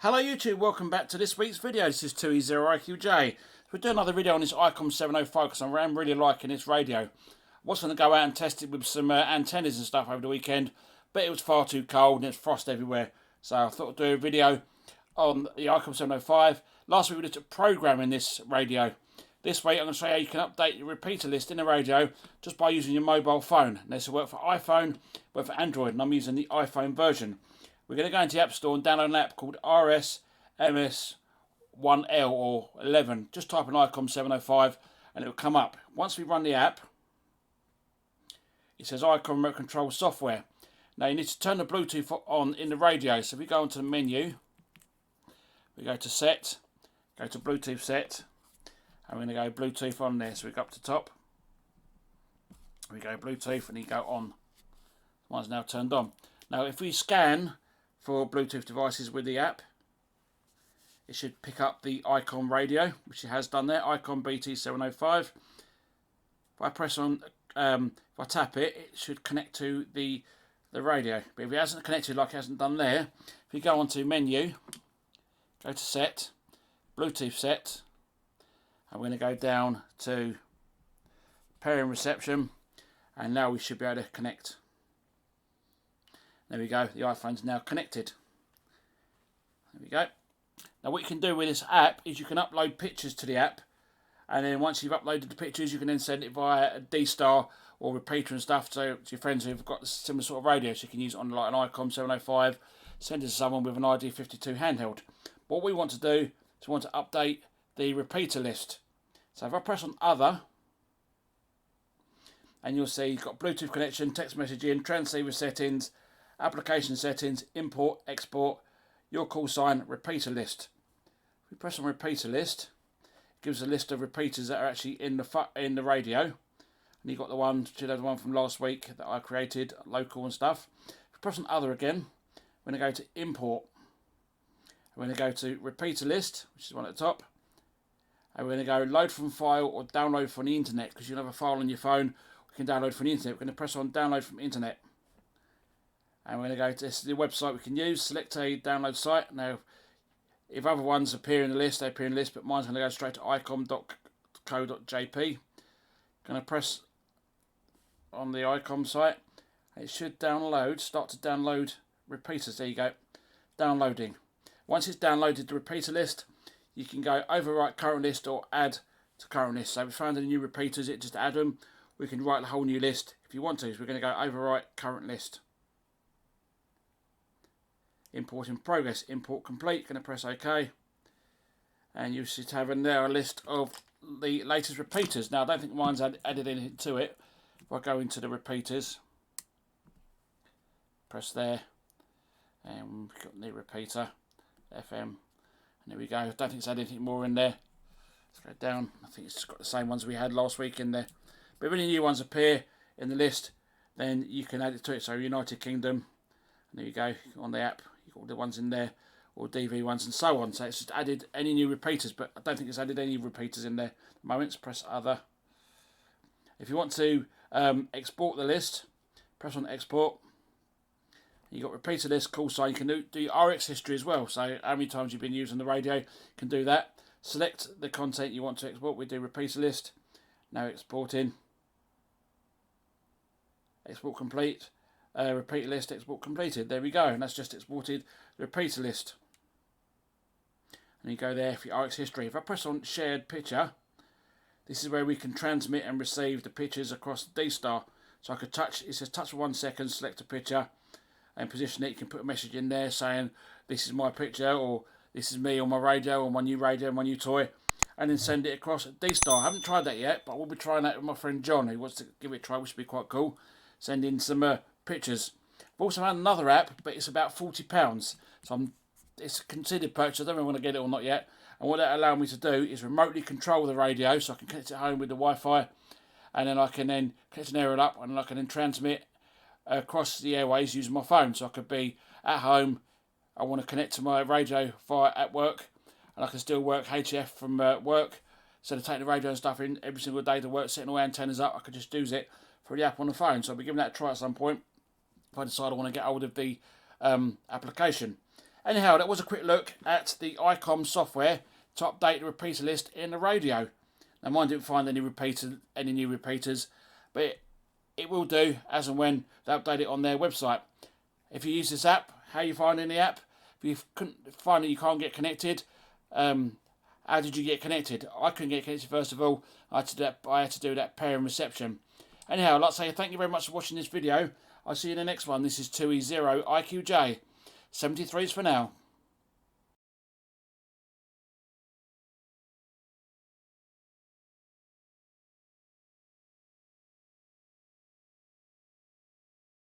Hello YouTube, welcome back to this week's video. This is 2E0IQJ. We're doing another video on this icom 705 because I'm really liking this radio. I was going to go out and test it with some antennas and stuff over the weekend, but it was far too cold and there's frost everywhere. So I thought I'd do a video on the icom 705. Last week we looked at programming this radio. This week I'm going to show you how you can update your repeater list in the radio just by using your mobile phone. And this will work for iPhone, but for Android, and I'm using the iPhone version. We're going to go into the App Store and download an app called RSMS1L or 11. Just type in icom 705 and it will come up. Once we run the app, it says icom remote control software. Now you need to turn the Bluetooth on in the radio. So if we go onto the menu, we go to set, go to Bluetooth set, and we're going to go Bluetooth on there. So we go up to top, we go Bluetooth and you go on. Mine's now turned on. Now if we scan for Bluetooth devices with the app, it should pick up the icom radio, which it has done there, icom BT705. If I press on, if I tap it, it should connect to the radio. But if it hasn't connected like it hasn't done there, if you go onto menu, go to set, Bluetooth set, and we're going to go down to pairing reception, and now we should be able to connect. There we go, the iPhone's now connected. There we go. Now what you can do with this app is you can upload pictures to the app, and then once you've uploaded the pictures you can then send it via a D-Star or repeater and stuff to your friends who've got a similar sort of radio, so you can use it on like an icom 705, send it to someone with an ID52 handheld. What we want to do is we want to update the repeater list. So if I press on other, and you'll see you've got Bluetooth connection, text messaging, transceiver settings, application settings, import, export, your call sign, repeater list. If we press on repeater list, it gives a list of repeaters that are actually in the radio. And you've got the one, should have the one from last week that I created, local and stuff. If we press on other again, we're going to go to import. We're going to go to repeater list, which is one at the top. And we're going to go load from file or download from the internet, because you'll have a file on your phone, we can download from the internet. We're going to press on download from internet. And we're going to go to this is the website we can use, select a download site. Now, if other ones appear in the list, they appear in the list, but mine's going to go straight to icom.co.jp. Going to press on the icom site. It should download, start to download repeaters. There you go, downloading. Once it's downloaded the repeater list, you can go overwrite current list or add to current list. So if we found any new repeaters, it just add them. We can write a whole new list if you want to. So we're going to go overwrite current list. Import in progress, import complete, going to press OK, and you should have in there a list of the latest repeaters. Now I don't think mine's added anything to it. If I go into the repeaters, press there, and we've got the repeater, FM, and there we go. I don't think it's added anything more in there. Let's go down, I think it's got the same ones we had last week in there. But if any new ones appear in the list, then you can add it to it. So United Kingdom, and there you go, on the app. All the ones in there, or DV ones and so on. So it's just added any new repeaters, but I don't think it's added any repeaters in there at the moment. So press other. If you want to export the list, press on export. You've got repeater list, call sign. You can do your RX history as well. So how many times you've been using the radio, you can do that. Select the content you want to export. We do repeater list. Now exporting. Export complete. Repeater list, export completed. There we go, and that's just exported the repeater list. And you go there for your RX history. If I press on shared picture, this is where we can transmit and receive the pictures across the D-Star. So I could touch, it says touch for 1 second, select a picture and position it. You can put a message in there saying this is my picture, or this is me on my radio, or my new radio, my new toy, and then send it across D-Star. I haven't tried that yet, but I will be trying that with my friend John, who wants to give it a try, which would be quite cool. Send in some pictures. I've also had another app, but it's about £40. So it's a considered purchase. I don't know if I want to get it or not yet. And what that allows me to do is remotely control the radio, so I can connect it home with the Wi-Fi, and then I can then connect an aerial up, and I can then transmit across the airways using my phone. So I could be at home, I want to connect to my radio via at work, and I can still work HF from work. So to take the radio and stuff in every single day to work, setting all antennas up, I could just use it for the app on the phone. So I'll be giving that a try at some point if I decide I want to get hold of the application. Anyhow, that was a quick look at the icom software to update the repeater list in the radio. Now mine didn't find any new repeaters, but it will do as and when they update it on their website. If you use this app, how you finding the app? If you couldn't find that you can't get connected, how did you get connected? I couldn't get connected first of all. I had to do that pairing reception. Anyhow, I'd like to say thank you very much for watching this video. I'll see you in the next one. This is 2E0 IQJ. 73s for now.